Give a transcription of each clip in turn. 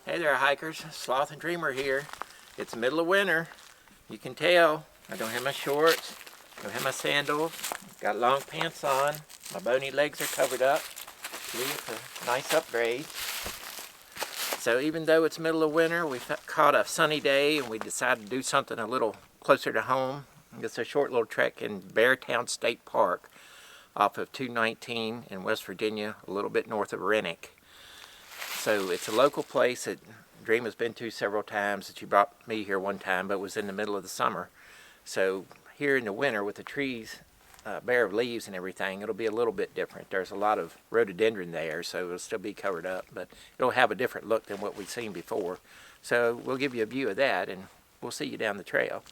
Hey there, hikers. Sloth and Dreamer here. It's the middle of winter. You can tell. I don't have my shorts, don't have my sandals, got long pants on. My bony legs are covered up. See, it's a nice upgrade. So even though it's middle of winter, we caught a sunny day and we decided to do something a little closer to home. It's a short little trek in Beartown State Park off of 219 in West Virginia, a little bit north of Rennick. So it's a local place that Dream has been to several times, that you brought me here one time, but it was in the middle of the summer. So here in the winter with the trees bare of leaves and everything, it'll be a little bit different. There's a lot of rhododendron there, so it'll still be covered up, but it'll have a different look than what we've seen before. So we'll give you a view of that, and we'll see you down the trail.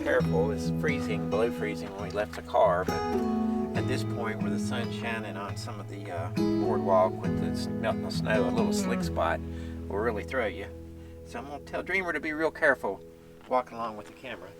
Careful, it's freezing, below freezing when we left the car, but at this point where the sun's shining on some of the boardwalk with the melting of snow, a little slick spot will really throw you. So I'm going to tell Dreamer to be real careful walking along with the camera.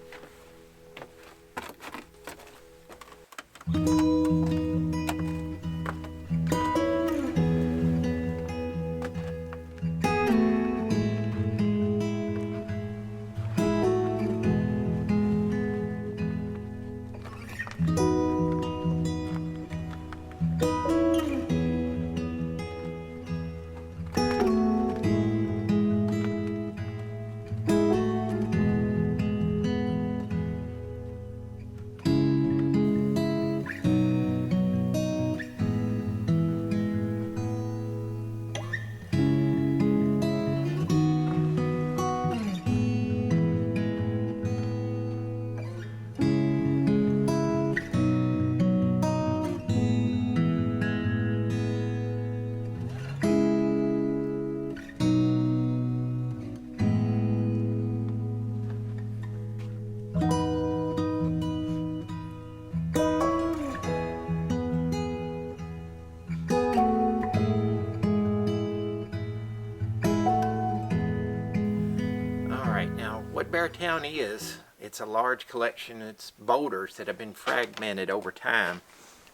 what Beartown is, it's a large collection. It's boulders that have been fragmented over time.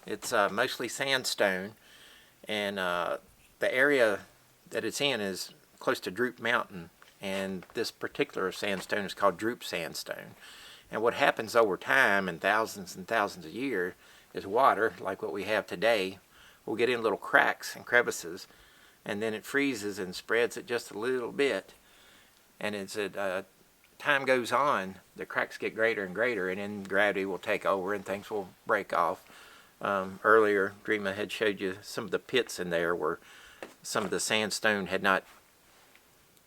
It's mostly sandstone, and the area that it's in is close to Droop Mountain, and this particular sandstone is called Droop Sandstone. And what happens over time and thousands of years is water, like what we have today, will get in little cracks and crevices, and then it freezes and spreads it just a little bit. And as time goes on, the cracks get greater and greater, and then gravity will take over and things will break off. Earlier, Dreama had showed you some of the pits in there where some of the sandstone had not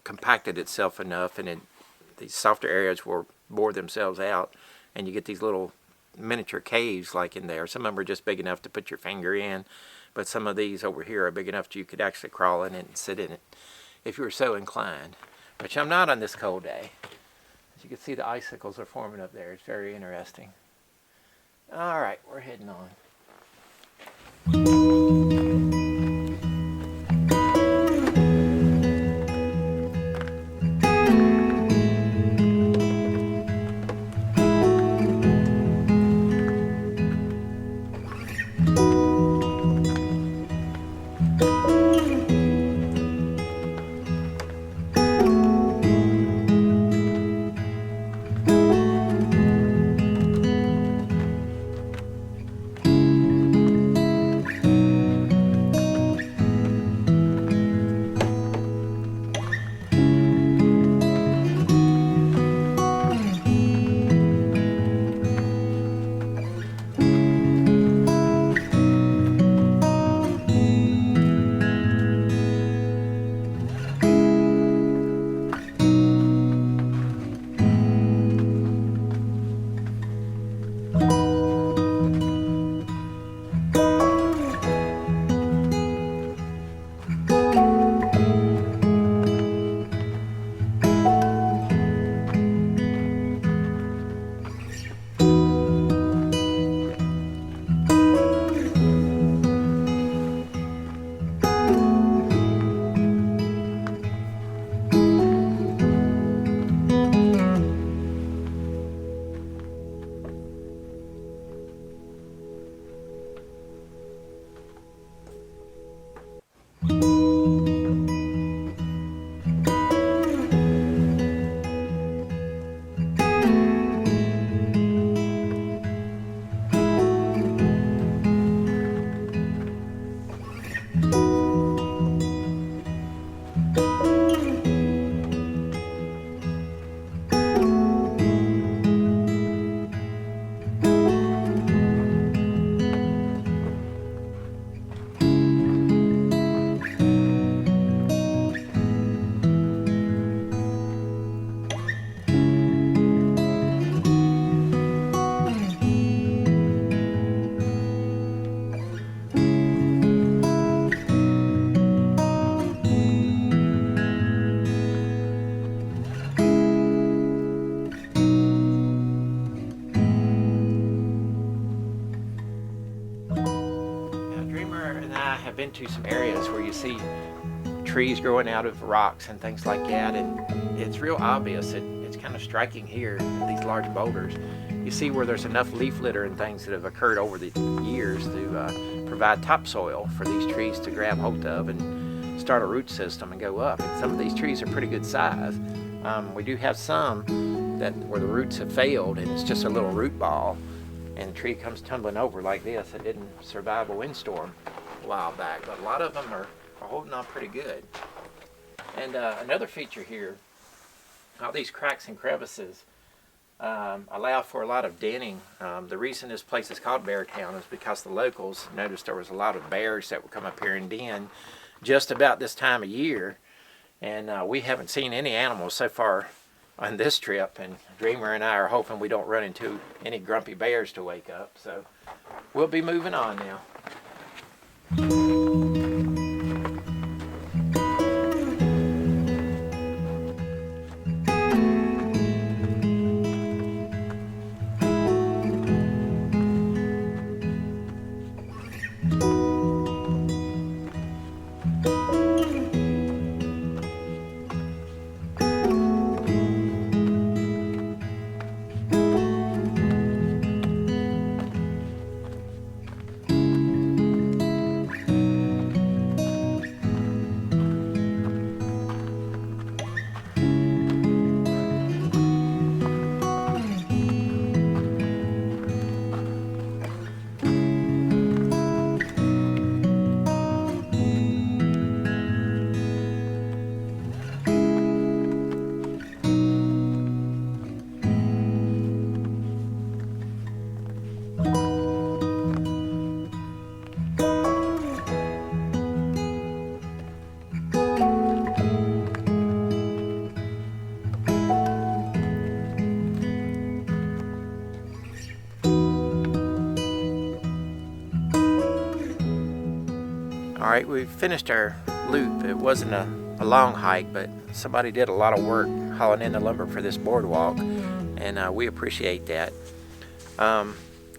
compacted itself enough, and these softer areas will bore themselves out, and you get these little miniature caves like in there. Some of them are just big enough to put your finger in, but some of these over here are big enough that you could actually crawl in it and sit in it if you were so inclined. Which I'm not on this cold day. As you can see, the icicles are forming up there. It's very interesting. All right, we're heading on. I've been to some areas where you see trees growing out of rocks and things like that, and it's real obvious. It's kind of striking here, these large boulders. You see where there's enough leaf litter and things that have occurred over the years to provide topsoil for these trees to grab hold of and start a root system and go up. And some of these trees are pretty good size. We do have some where the roots have failed and it's just a little root ball, and the tree comes tumbling over like this. It didn't survive a windstorm a while back, but a lot of them are holding on pretty good. And another feature here, all these cracks and crevices allow for a lot of denning. The reason this place is called Beartown is because the locals noticed there was a lot of bears that would come up here and den just about this time of year, and we haven't seen any animals so far on this trip, and Dreama and I are hoping we don't run into any grumpy bears to wake up, so we'll be moving on now. Alright, we finished our loop. It wasn't a long hike, but somebody did a lot of work hauling in the lumber for this boardwalk, and we appreciate that.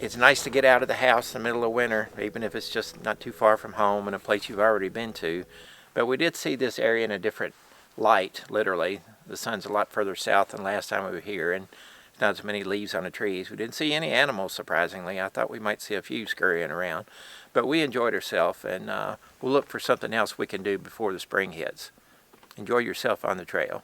It's nice to get out of the house in the middle of winter, even if it's just not too far from home and a place you've already been to. But we did see this area in a different light, literally. The sun's a lot further south than last time we were here, and not as many leaves on the trees. We didn't see any animals, surprisingly. I thought we might see a few scurrying around. But we enjoyed ourselves, and we'll look for something else we can do before the spring hits. Enjoy yourself on the trail.